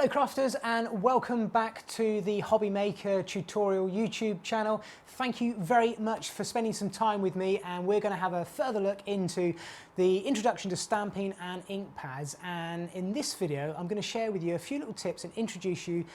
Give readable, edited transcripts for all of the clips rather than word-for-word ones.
Hello crafters, and welcome back to the Hobby Maker tutorial YouTube channel. Thank you very much for spending some time with me, and we're going to have a further look into the introduction to stamping and ink pads. And in this video I'm going to share with you a few little tips and introduce you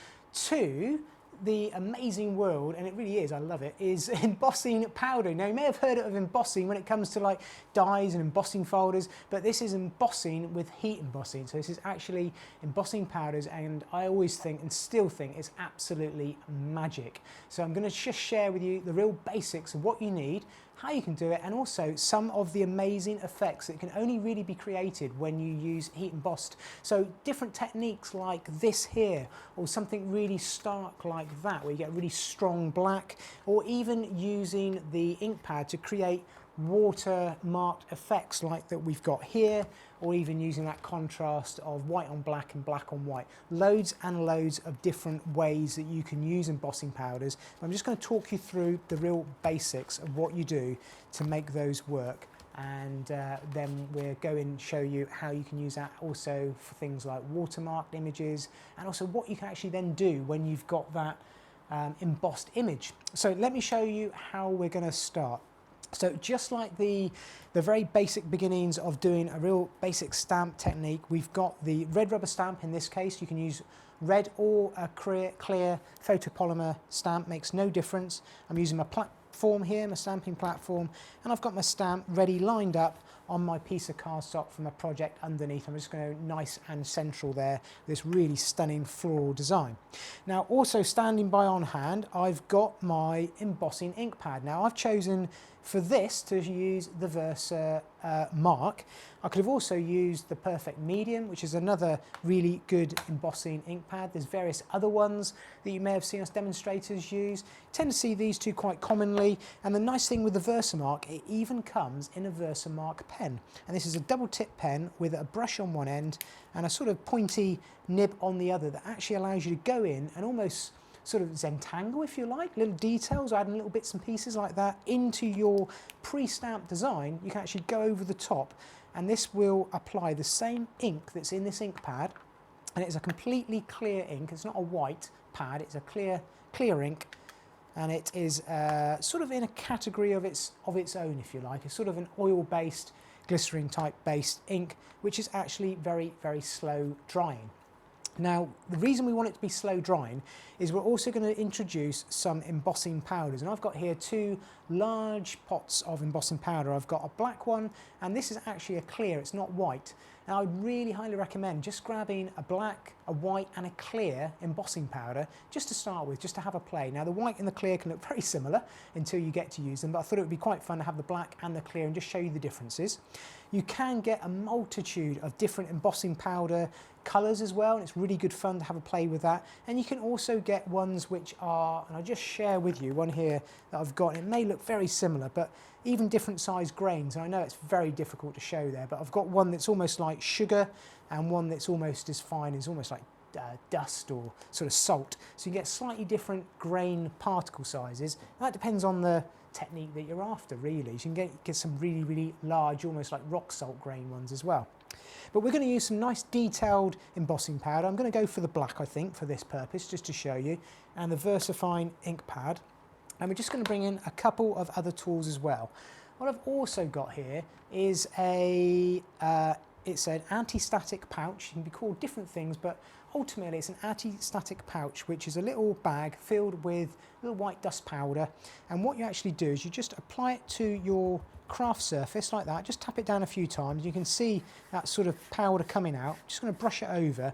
to the amazing world, and it really is, I love it, is embossing powder. Now you may have heard of embossing when it comes to like dies and embossing folders, but this is embossing with heat embossing. So this is actually embossing powders, and I always think and still think it's absolutely magic. So I'm going to just share with you the real basics of what you need, how you can do it, and also some of the amazing effects that can only really be created when you use heat embossed. So different techniques like this here, or something really stark like that where you get really strong black, or even using the ink pad to create watermarked effects like that we've got here, or even using that contrast of white on black and black on white. Loads and loads of different ways that you can use embossing powders. I'm just going to talk you through the real basics of what you do to make those work, and then we're going to show you how you can use that also for things like watermarked images, and also what you can actually then do when you've got that embossed image. So let me show you how we're going to start. So just like the very basic beginnings of doing a real basic stamp technique, we've got the red rubber stamp. In this case you can use red or a clear photopolymer stamp, makes no difference. I'm using my platform here, my stamping platform, and I've got my stamp ready lined up on my piece of cardstock from a project underneath. I'm just going to nice and central there, this really stunning floral design. Now also standing by on hand, I've got my embossing ink pad. Now I've chosen for this to use the Versa Mark. I could have also used the Perfect Medium, which is another really good embossing ink pad. There's various other ones that you may have seen us demonstrators use. Tend to see these two quite commonly, and the nice thing with the Versa Mark, it even comes in a Versa Mark pen. And this is a double tip pen with a brush on one end and a sort of pointy nib on the other that actually allows you to go in and almost sort of Zentangle, if you like, little details, adding little bits and pieces like that into your pre-stamped design. You can actually go over the top, and this will apply the same ink that's in this ink pad, and it's a completely clear ink. It's not a white pad, it's a clear ink, and it is sort of in a category of its own, if you like. It's sort of an oil-based, glycerin type based ink, which is actually very, very slow drying. Now, the reason we want it to be slow drying is we're also going to introduce some embossing powders, and I've got here two large pots of embossing powder. I've got a black one, and this is actually a clear, it's not white. And I would really highly recommend just grabbing a black, a white and a clear embossing powder just to start with, just to have a play. Now the white and the clear can look very similar until you get to use them, but I thought it would be quite fun to have the black and the clear and just show you the differences. You can get a multitude of different embossing powder colours as well, and it's really good fun to have a play with that. And you can also get ones which are, and I'll just share with you one here that I've got, and it may look very similar, but even different size grains, and I know it's very difficult to show there, but I've got one that's almost like sugar and one that's almost as fine as almost like dust or sort of salt. So you get slightly different grain particle sizes. And that depends on the technique that you're after, really. So you can get some really, really large, almost like rock salt grain ones as well. But we're going to use some nice detailed embossing powder. I'm going to go for the black, I think, for this purpose, just to show you, and the VersaFine ink pad. And we're just going to bring in a couple of other tools as well. What I've also got here is it's an anti-static pouch. It can be called different things, but ultimately it's an anti-static pouch, which is a little bag filled with little white dust powder. And what you actually do is you just apply it to your craft surface like that. Just tap it down a few times. You can see that sort of powder coming out. Just going to brush it over.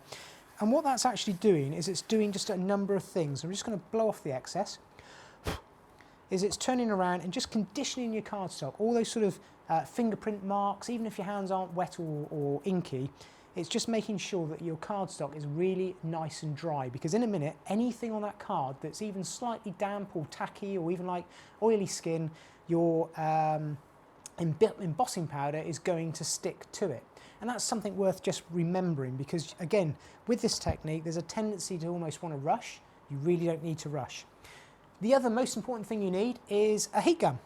And what that's actually doing is it's doing just a number of things. I'm just going to blow off the excess. Is it's turning around and just conditioning your cardstock. All those sort of fingerprint marks, even if your hands aren't wet or inky, it's just making sure that your cardstock is really nice and dry, because in a minute anything on that card that's even slightly damp or tacky or even like oily skin, your embossing powder is going to stick to it. And that's something worth just remembering, because again, with this technique there's a tendency to almost want to rush. You really don't need to rush. The other most important thing you need is a heat gun.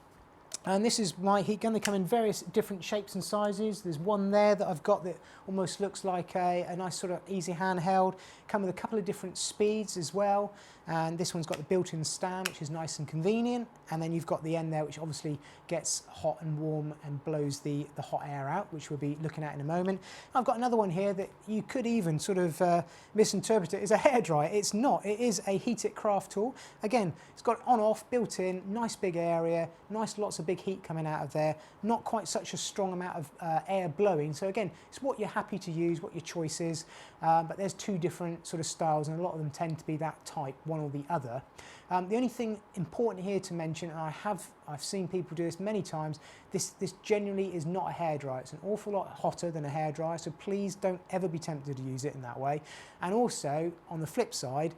And this is my heat gun. They come in various different shapes and sizes. There's one there that I've got that almost looks like a nice sort of easy handheld. Come with a couple of different speeds as well. And this one's got the built-in stand, which is nice and convenient. And then you've got the end there, which obviously gets hot and warm and blows the hot air out, which we'll be looking at in a moment. I've got another one here that you could even sort of misinterpret it as a hairdryer. It's not. It is a heat-it craft tool. Again, it's got on-off, built-in, nice big area, nice lots of big heat coming out of there, not quite such a strong amount of air blowing. So again, it's what you're happy to use, what your choice is, but there's two different sort of styles and a lot of them tend to be that type, one or the other. The only thing important here to mention, and I've seen people do this many times, this genuinely is not a hairdryer. It's an awful lot hotter than a hairdryer, so please don't ever be tempted to use it in that way. And also, on the flip side,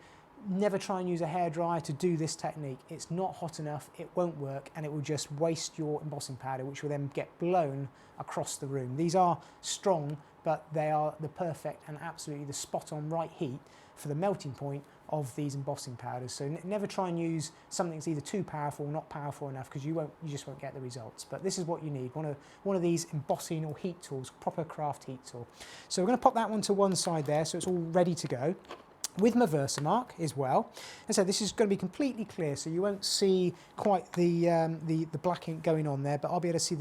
never try and use a hairdryer to do this technique. It's not hot enough, it won't work, and it will just waste your embossing powder, which will then get blown across the room. These are strong, but they are the perfect and absolutely the spot-on right heat for the melting point of these embossing powders. So never try and use something that's either too powerful or not powerful enough, because you just won't get the results. But this is what you need, one of these embossing or heat tools, proper craft heat tool. So we're going to pop that one to one side there, so it's all ready to go. With my Versamark as well. And so this is going to be completely clear, so you won't see quite the black ink going on there, but I'll be able to see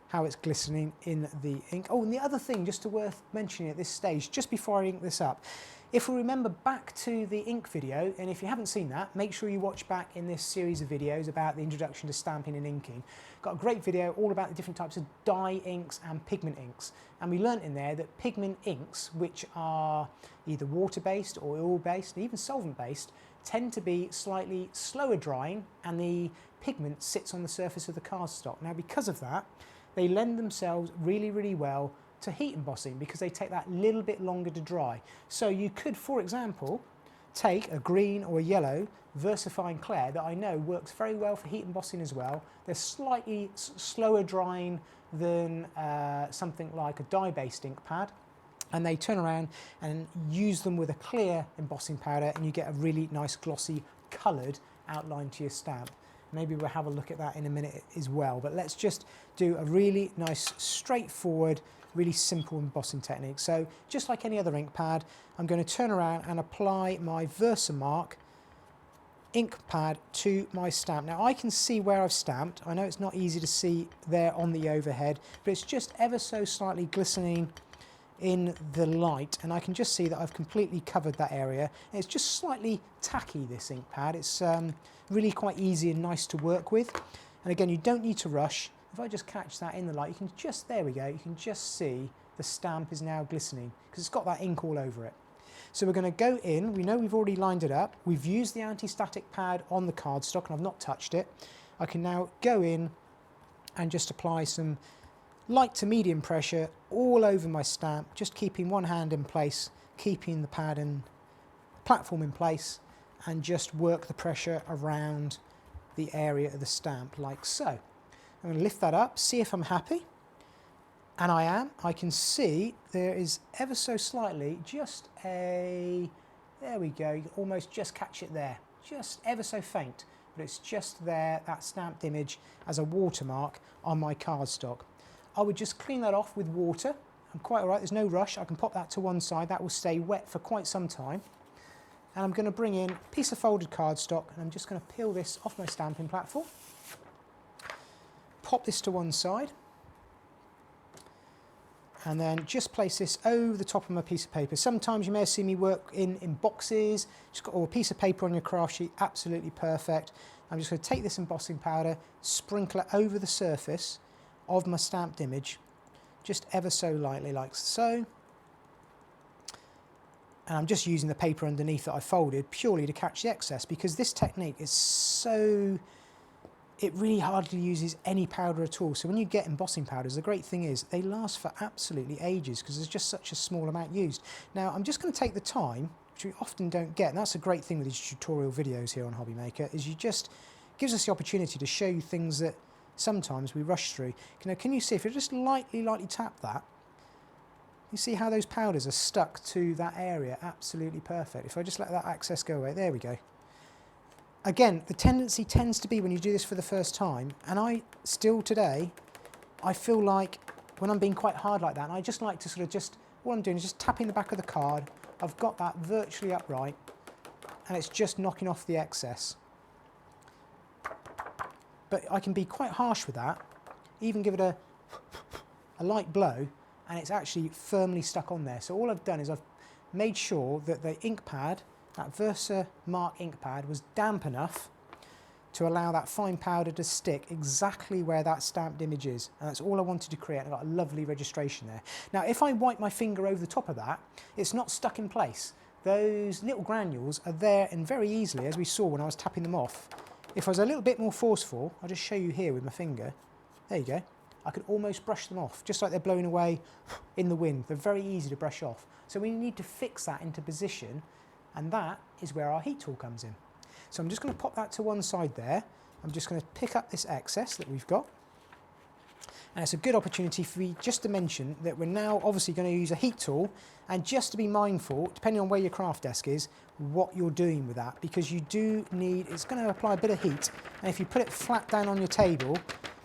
how it's glistening in the ink. Oh, and the other thing just to worth mentioning at this stage, just before I ink this up, if we remember back to the ink video, and if you haven't seen that, make sure you watch back in this series of videos about the introduction to stamping and inking. Got a great video all about the different types of dye inks and pigment inks. And we learnt in there that pigment inks, which are either water-based or oil-based, and even solvent-based, tend to be slightly slower drying, and the pigment sits on the surface of the cardstock. Now, because of that, they lend themselves really, really well to heat embossing because they take that little bit longer to dry. So you could, for example, take a green or a yellow VersaFine Clair that I know works very well for heat embossing as well. They're slightly slower drying than something like a dye-based ink pad, and they turn around and use them with a clear embossing powder, and you get a really nice glossy coloured outline to your stamp. Maybe we'll have a look at that in a minute as well, but let's just do a really nice straightforward, really simple embossing technique. So just like any other ink pad, I'm going to turn around and apply my Versamark ink pad to my stamp. Now I can see where I've stamped. I know it's not easy to see there on the overhead, but it's just ever so slightly glistening in the light, and I can just see that I've completely covered that area. And it's just slightly tacky, this ink pad. It's really quite easy and nice to work with. And again, you don't need to rush. If I just catch that in the light, you can just, there we go, you can just see the stamp is now glistening because it's got that ink all over it. So we're going to go in, we know we've already lined it up, we've used the anti-static pad on the cardstock and I've not touched it. I can now go in and just apply some light to medium pressure all over my stamp, just keeping one hand in place, keeping the pad and platform in place, and just work the pressure around the area of the stamp like so. I'm going to lift that up, see if I'm happy, and I am. I can see there is ever so slightly just there we go, you can almost just catch it there, just ever so faint, but it's just there, that stamped image as a watermark on my cardstock. I would just clean that off with water. I'm quite all right, there's no rush. I can pop that to one side, that will stay wet for quite some time. And I'm going to bring in a piece of folded cardstock and I'm just going to peel this off my stamping platform. Pop this to one side. And then just place this over the top of my piece of paper. Sometimes you may have seen me work in boxes, just got a piece of paper on your craft sheet, absolutely perfect. I'm just going to take this embossing powder, sprinkle it over the surface of my stamped image, just ever so lightly like so. And I'm just using the paper underneath that I folded purely to catch the excess, because this technique is so, it really hardly uses any powder at all. So when you get embossing powders, the great thing is they last for absolutely ages because there's just such a small amount used. Now I'm just going to take the time, which we often don't get, and that's a great thing with these tutorial videos here on Hobby Maker, is you just, gives us the opportunity to show you things that sometimes we rush through. Can you see, if you just lightly tap that, you see how those powders are stuck to that area, absolutely perfect. If I just let that excess go away, there we go. again, the tendency tends to be when you do this for the first time, and I still today, I feel like when I'm being quite hard like that, and I just like to sort of just, what I'm doing is just tapping the back of the card. I've got that virtually upright, and it's just knocking off the excess. But I can be quite harsh with that, even give it a light blow, and it's actually firmly stuck on there. So all I've done is I've made sure that the ink pad, that Versamark ink pad, was damp enough to allow that fine powder to stick exactly where that stamped image is. And that's all I wanted to create. I've got a lovely registration there. Now, if I wipe my finger over the top of that, it's not stuck in place. Those little granules are there, and very easily, as we saw when I was tapping them off, if I was a little bit more forceful, I'll just show you here with my finger. There you go. I could almost brush them off, just like they're blowing away in the wind. They're very easy to brush off. So we need to fix that into position, and that is where our heat tool comes in. So I'm just going to pop that to one side there. I'm just going to pick up this excess that we've got. And it's a good opportunity for me just to mention that we're now obviously going to use a heat tool, and just to be mindful, depending on where your craft desk is, what you're doing with that, because you do need, it's going to apply a bit of heat, and if you put it flat down on your table,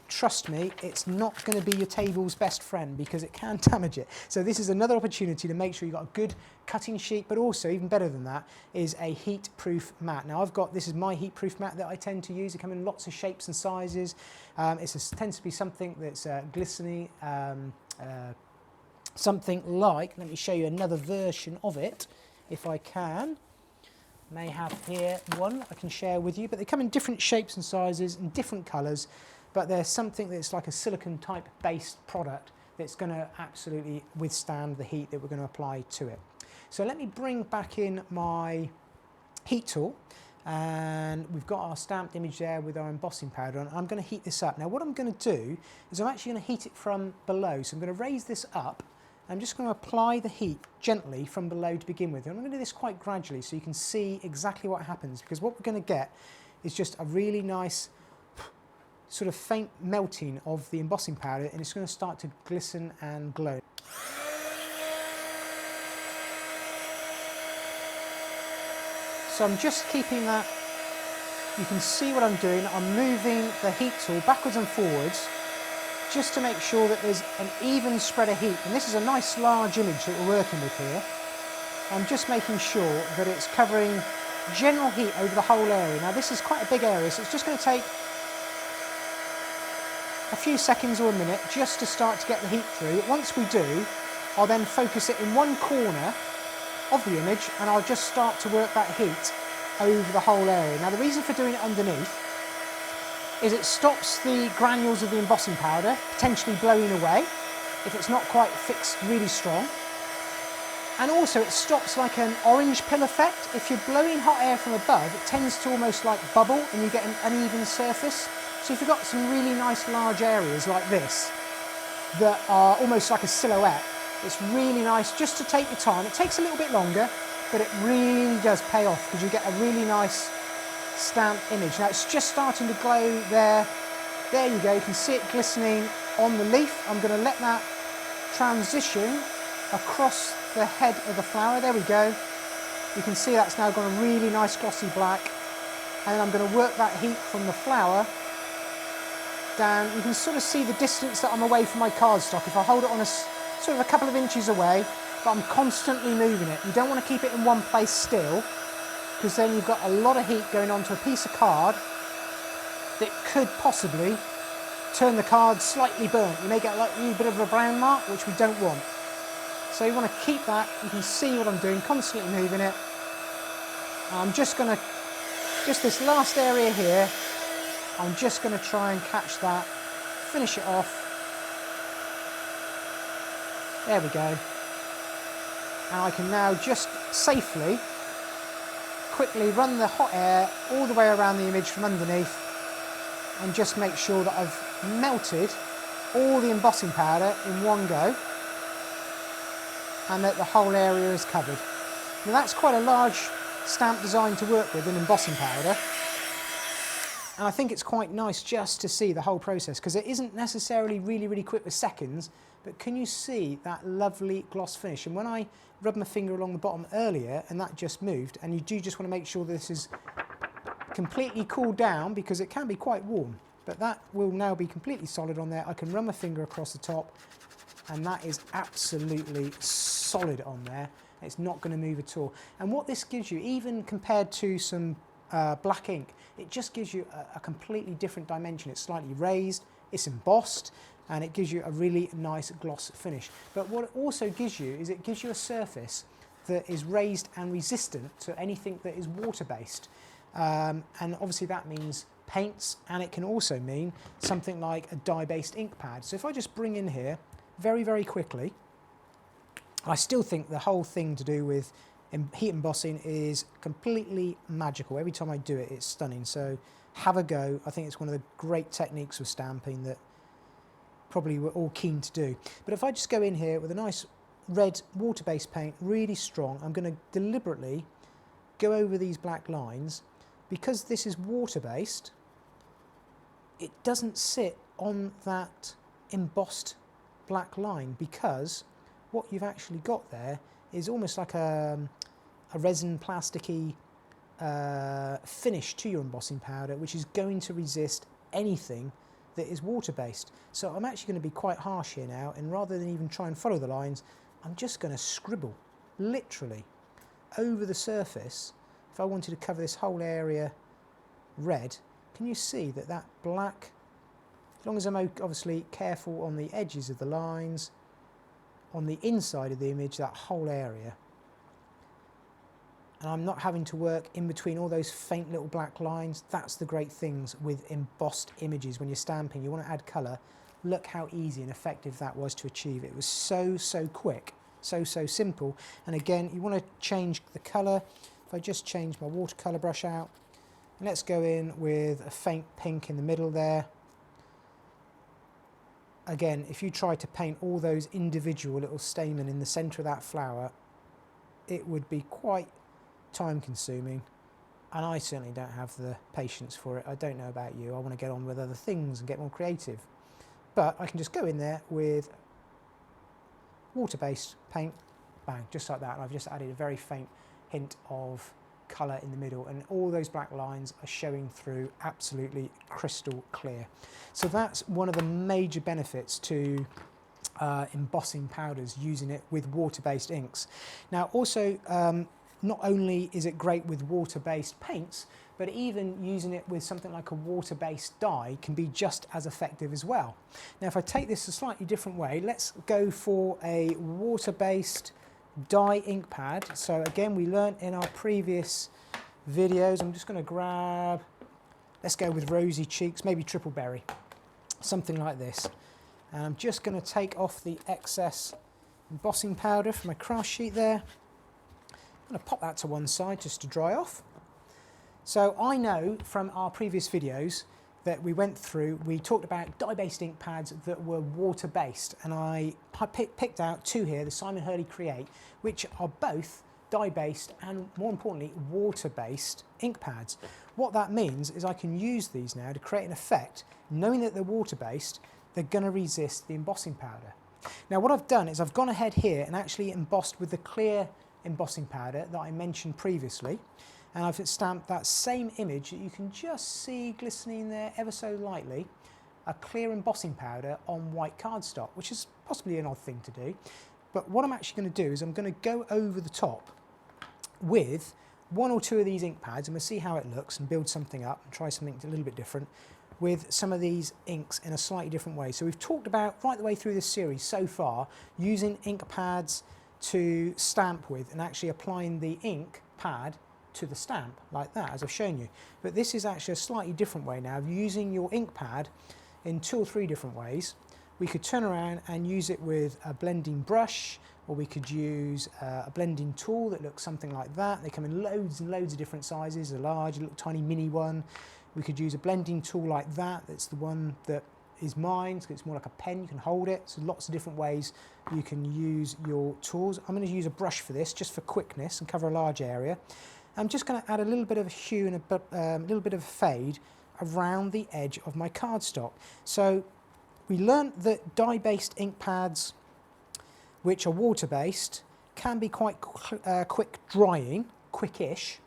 trust me, it's not going to be your table's best friend, because it can damage it. So this is another opportunity to make sure you've got a good cutting sheet, but also, even better than that, is a heat-proof mat. Now I've got, this is my heat-proof mat that I tend to use. They come in lots of shapes and sizes. It tends to be something that's glistening, something like, let me show you another version of it, if I can. May have here one I can share with you, but they come in different shapes and sizes and different colours. But there's something that's like a silicone type based product that's going to absolutely withstand the heat that we're going to apply to it. So let me bring back in my heat tool, and we've got our stamped image there with our embossing powder on. I'm going to heat this up. Now what I'm going to do is I'm actually going to heat it from below. So I'm going to raise this up. I'm just going to apply the heat gently from below to begin with. And I'm going to do this quite gradually so you can see exactly what happens, because what we're going to get is just a really nice sort of faint melting of the embossing powder, and it's going to start to glisten and glow. So I'm just keeping that, you can see what I'm doing, I'm moving the heat tool backwards and forwards just to make sure that there's an even spread of heat. And this is a nice large image that we're working with here. I'm just making sure that it's covering general heat over the whole area. Now this is quite a big area, so it's just going to take a few seconds or a minute just to start to get the heat through. Once we do, I'll then focus it in one corner of the image, and I'll just start to work that heat over the whole area. Now the reason for doing it underneath is it stops the granules of the embossing powder potentially blowing away if it's not quite fixed really strong. And also it stops like an orange pill effect. If you're blowing hot air from above, it tends to almost like bubble and you get an uneven surface. So if you've got some really nice large areas like this that are almost like a silhouette, it's really nice just to take your time. It takes a little bit longer, but it really does pay off because you get a really nice stamped image. Now it's just starting to glow there. There you go, you can see it glistening on the leaf. I'm going to let that transition across the head of the flower. There we go. You can see that's now got a really nice glossy black. And then I'm going to work that heat from the flower down. You can sort of see the distance that I'm away from my cardstock. If I hold it on a sort of a couple of inches away, but I'm constantly moving it. You don't want to keep it in one place still, because then you've got a lot of heat going onto a piece of card that could possibly turn the card slightly burnt. You may get like a little bit of a brown mark, which we don't want. So you want to keep that. You can see what I'm doing, constantly moving it. I'm just going to, just this last area here, I'm just going to try and catch that, finish it off. There we go. And I can now just safely, quickly run the hot air all the way around the image from underneath and just make sure that I've melted all the embossing powder in one go and that the whole area is covered. Now that's quite a large stamp design to work with, an embossing powder. And I think it's quite nice just to see the whole process, because it isn't necessarily really quick with seconds, but can you see that lovely gloss finish? And when I rubbed my finger along the bottom earlier and that just moved, and you do just want to make sure this is completely cooled down because it can be quite warm, but that will now be completely solid on there. I can run my finger across the top and that is absolutely solid on there. It's not going to move at all. And what this gives you, even compared to some black ink, it just gives you a completely different dimension. It's slightly raised, it's embossed, and it gives you a really nice gloss finish. But what it also gives you is it gives you a surface that is raised and resistant to anything that is water-based. And obviously that means paints, and it can also mean something like a dye-based ink pad. So if I just bring in here very, very quickly, I still think the whole thing to do with heat embossing is completely magical. Every time I do it, it's stunning. So have a go. I think it's one of the great techniques of stamping that probably we're all keen to do. But if I just go in here with a nice red water-based paint, really strong, I'm going to deliberately go over these black lines. Because this is water-based, it doesn't sit on that embossed black line, because what you've actually got there is almost like a resin plasticky finish to your embossing powder, which is going to resist anything that is water-based. So I'm actually going to be quite harsh here now, and rather than even try and follow the lines, I'm just going to scribble literally over the surface. If I wanted to cover this whole area red, can you see that that black, as long as I'm obviously careful on the edges of the lines, on the inside of the image, that whole area, and I'm not having to work in between all those faint little black lines. That's the great things with embossed images. When you're stamping, you want to add colour. Look how easy and effective that was to achieve. It was so quick, so simple. And again, you want to change the colour. If I just change my watercolour brush out, and let's go in with a faint pink in the middle there. Again, if you try to paint all those individual little stamen in the centre of that flower, it would be quite time consuming, and I certainly don't have the patience for it. I don't know about you, I want to get on with other things and get more creative. But I can just go in there with water-based paint, bang, just like that, and I've just added a very faint hint of colour in the middle, and all those black lines are showing through absolutely crystal clear. So that's one of the major benefits to embossing powders, using it with water-based inks. Now also, not only is it great with water-based paints, but even using it with something like a water-based dye can be just as effective as well. Now if I take this a slightly different way, let's go for a water-based dye ink pad. So again, we learnt in our previous videos, I'm just going to grab, let's go with Rosy Cheeks, maybe Triple Berry, something like this. And I'm just going to take off the excess embossing powder from my craft sheet there. I'm going to pop that to one side just to dry off. So I know from our previous videos that we went through, we talked about dye-based ink pads that were water-based, and I picked out two here, the Simon Hurley Create, which are both dye-based and, more importantly, water-based ink pads. What that means is I can use these now to create an effect, knowing that they're water-based, they're going to resist the embossing powder. Now what I've done is I've gone ahead here and actually embossed with the clear embossing powder that I mentioned previously, and I've stamped that same image that you can just see glistening there ever so lightly, a clear embossing powder on white cardstock, which is possibly an odd thing to do. But what I'm actually going to do is I'm going to go over the top with one or two of these ink pads, and we'll see how it looks and build something up and try something a little bit different with some of these inks in a slightly different way. So we've talked about right the way through this series so far using ink pads to stamp with and actually applying the ink pad to the stamp like that, as I've shown you. But this is actually a slightly different way now of using your ink pad in 2 or 3 different ways. We could turn around and use it with a blending brush, or we could use a blending tool that looks something like that. They come in loads and loads of different sizes, a large, a little tiny mini one. We could use a blending tool like that. That's the one that is mine, so it's more like a pen, you can hold it. So lots of different ways you can use your tools. I'm going to use a brush for this, just for quickness and cover a large area. I'm just going to add a little bit of a hue and a little bit of a fade around the edge of my cardstock. So we learnt that dye-based ink pads, which are water-based, can be quite quick drying, quickish,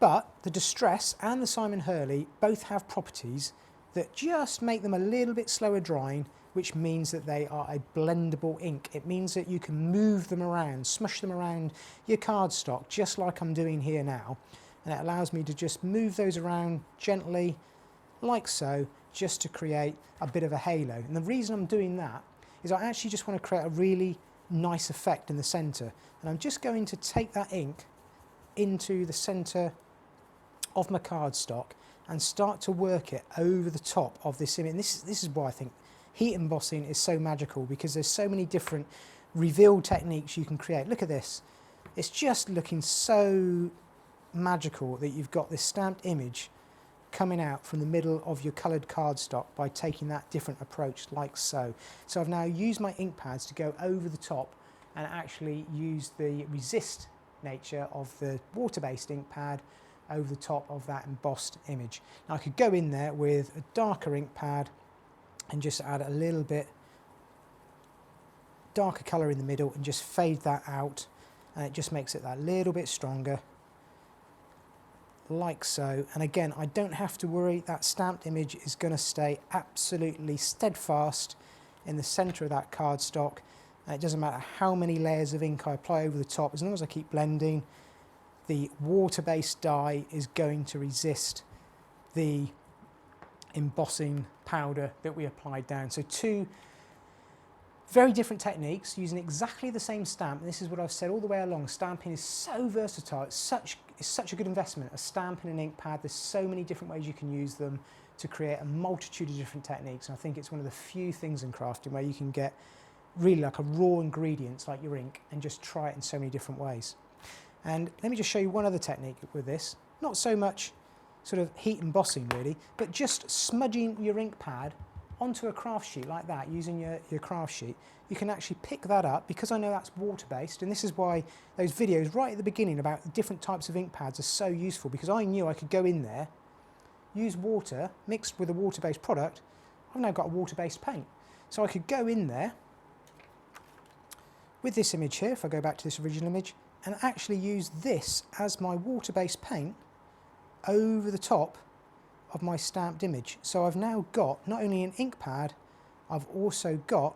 But the Distress and the Simon Hurley both have properties that just make them a little bit slower drying, which means that they are a blendable ink. It means that you can move them around, smush them around your cardstock, just like I'm doing here now. And it allows me to just move those around gently, like so, just to create a bit of a halo. And the reason I'm doing that is I actually just want to create a really nice effect in the centre. And I'm just going to take that ink into the centre of my cardstock and start to work it over the top of this image. And this is why I think heat embossing is so magical, because there's so many different reveal techniques you can create. Look at this. It's just looking so magical that you've got this stamped image coming out from the middle of your coloured cardstock by taking that different approach, like so. So I've now used my ink pads to go over the top and actually use the resist nature of the water-based ink pad over the top of that embossed image. Now I could go in there with a darker ink pad and just add a little bit darker colour in the middle and just fade that out, and it just makes it that little bit stronger, like so. And again, I don't have to worry, that stamped image is going to stay absolutely steadfast in the centre of that cardstock, and it doesn't matter how many layers of ink I apply over the top, as long as I keep blending, the water-based dye is going to resist the embossing powder that we applied down. So two very different techniques using exactly the same stamp. And this is what I've said all the way along. Stamping is so versatile. It's such a good investment. A stamp and an ink pad, there's so many different ways you can use them to create a multitude of different techniques. And I think it's one of the few things in crafting where you can get really like a raw ingredients like your ink and just try it in so many different ways. And let me just show you one other technique with this. Not so much sort of heat embossing really, but just smudging your ink pad onto a craft sheet like that, using your craft sheet. You can actually pick that up, because I know that's water-based, and this is why those videos right at the beginning about the different types of ink pads are so useful, because I knew I could go in there, use water mixed with a water-based product. I've now got a water-based paint. So I could go in there with this image here, if I go back to this original image, and actually use this as my water-based paint over the top of my stamped image. So I've now got not only an ink pad, I've also got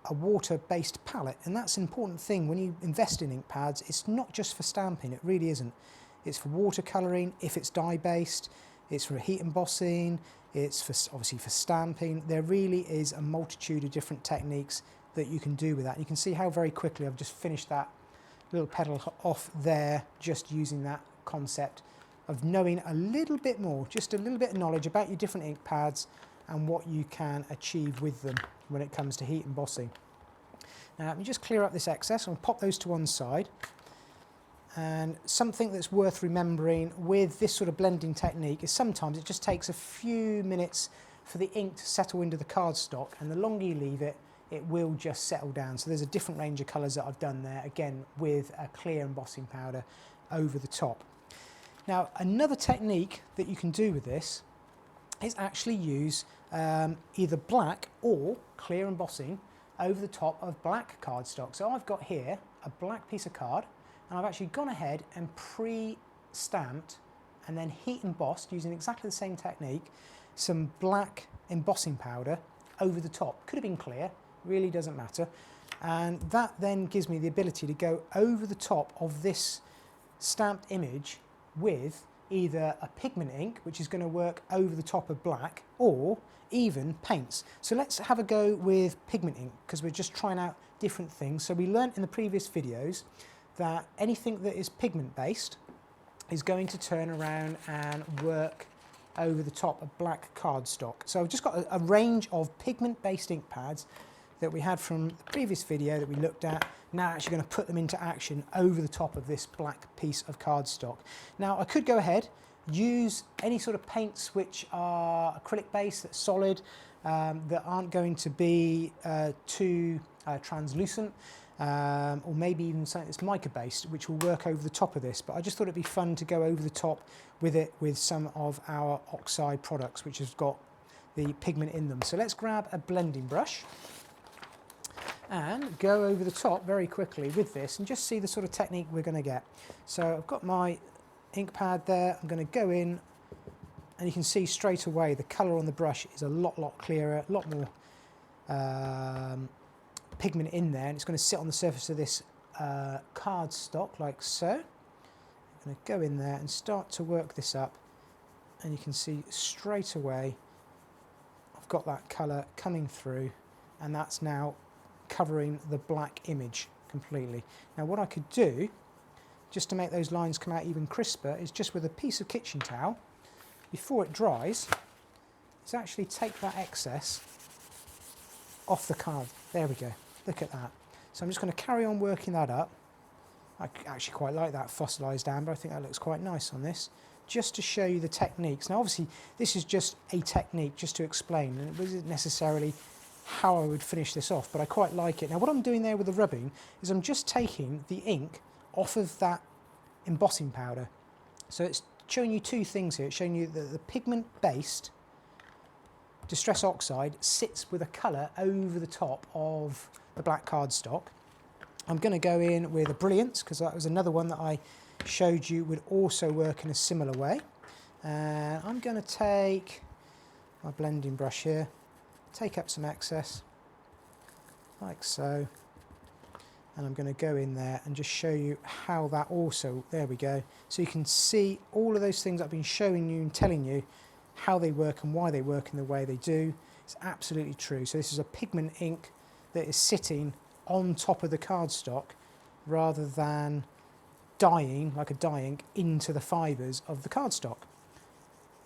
a water-based palette, and that's an important thing when you invest in ink pads. It's not just for stamping, it really isn't. It's for watercolouring, if it's dye-based, it's for heat embossing, it's for obviously for stamping. There really is a multitude of different techniques that you can do with that. And you can see how very quickly I've just finished that little petal off there, just using that concept of knowing a little bit more, just a little bit of knowledge about your different ink pads and what you can achieve with them when it comes to heat embossing. Now let me just clear up this excess. I'll pop those to one side. And something that's worth remembering with this sort of blending technique is sometimes it just takes a few minutes for the ink to settle into the cardstock, and the longer you leave it, it will just settle down. So there's a different range of colours that I've done there, again with a clear embossing powder over the top. Now another technique that you can do with this is actually use either black or clear embossing over the top of black cardstock. So I've got here a black piece of card, and I've actually gone ahead and pre-stamped and then heat embossed using exactly the same technique some black embossing powder over the top. Could have been clear, really doesn't matter. And that then gives me the ability to go over the top of this stamped image with either a pigment ink, which is going to work over the top of black, or even paints. So let's have a go with pigment ink, because we're just trying out different things. So we learnt in the previous videos that anything that is pigment based is going to turn around and work over the top of black cardstock. So I've just got a range of pigment based ink pads that we had from the previous video that we looked at. Now actually going to put them into action over the top of this black piece of cardstock. Now I could go ahead, use any sort of paints which are acrylic based, that's solid, that aren't going to be too translucent, or maybe even something that's mica based, which will work over the top of this. But I just thought it'd be fun to go over the top with it with some of our oxide products which has got the pigment in them. So let's grab a blending brush and go over the top very quickly with this and just see the sort of technique we're going to get. So I've got my ink pad there. I'm going to go in, and you can see straight away the colour on the brush is a lot clearer, a lot more pigment in there, and it's going to sit on the surface of this cardstock like so. I'm going to go in there and start to work this up, and you can see straight away I've got that colour coming through, and that's now covering the black image completely. Now what I could do, just to make those lines come out even crisper, is just with a piece of kitchen towel, before it dries, is actually take that excess off the card. There we go, look at that. So I'm just going to carry on working that up. I actually quite like that fossilised amber. I think that looks quite nice on this. Just to show you the techniques. Now obviously this is just a technique, just to explain, and it wasn't necessarily how I would finish this off, but I quite like it. Now what I'm doing there with the rubbing is I'm just taking the ink off of that embossing powder. So it's showing you two things here. It's showing you that the pigment-based Distress Oxide sits with a colour over the top of the black cardstock. I'm going to go in with a Brilliance, because that was another one that I showed you would also work in a similar way. And I'm going to take my blending brush here, take up some excess, like so, and I'm going to go in there and just show you how that also, there we go. So you can see all of those things I've been showing you and telling you how they work and why they work in the way they do. It's absolutely true. So this is a pigment ink that is sitting on top of the cardstock rather than dyeing, like a dye ink, into the fibres of the cardstock.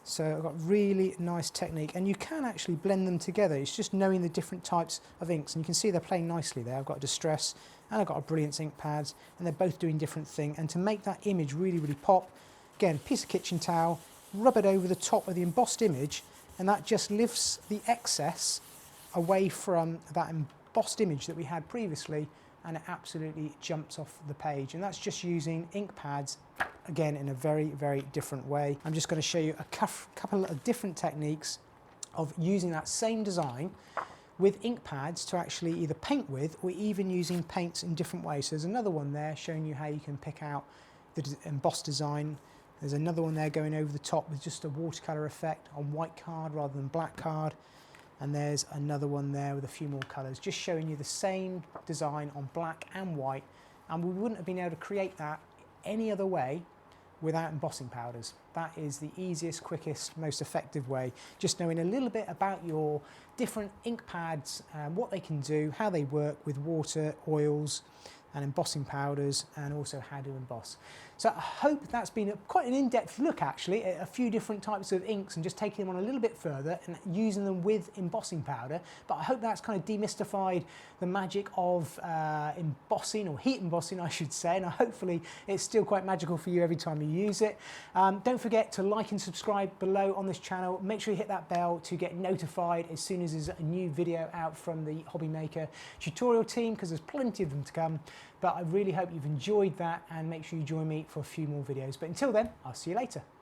So I've got really nice technique, and you can actually blend them together. It's just knowing the different types of inks, and you can see they're playing nicely there. I've got a Distress and I've got a Brilliance ink pads, and they're both doing different things. And to make that image really pop, again, piece of kitchen towel, rub it over the top of the embossed image, and that just lifts the excess away from that embossed image that we had previously, and it absolutely jumps off the page. And that's just using ink pads, again, in a very different way. I'm just going to show you a couple of different techniques of using that same design with ink pads to actually either paint with, or even using paints in different ways. So there's another one there showing you how you can pick out the embossed design. There's another one there going over the top with just a watercolour effect on white card rather than black card. And there's another one there with a few more colours, just showing you the same design on black and white. And we wouldn't have been able to create that any other way without embossing powders. That is the easiest, quickest, most effective way. Just knowing a little bit about your different ink pads, what they can do, how they work with water, oils, and embossing powders, and also how to emboss. So I hope that's been quite an in-depth look actually at a few different types of inks, and just taking them on a little bit further and using them with embossing powder. But I hope that's kind of demystified the magic of embossing, or heat embossing I should say, and hopefully it's still quite magical for you every time you use it. Don't forget to like and subscribe below on this channel. Make sure you hit that bell to get notified as soon as there's a new video out from the Hobby Maker tutorial team, because there's plenty of them to come. But I really hope you've enjoyed that, and make sure you join me for a few more videos. But until then, I'll see you later.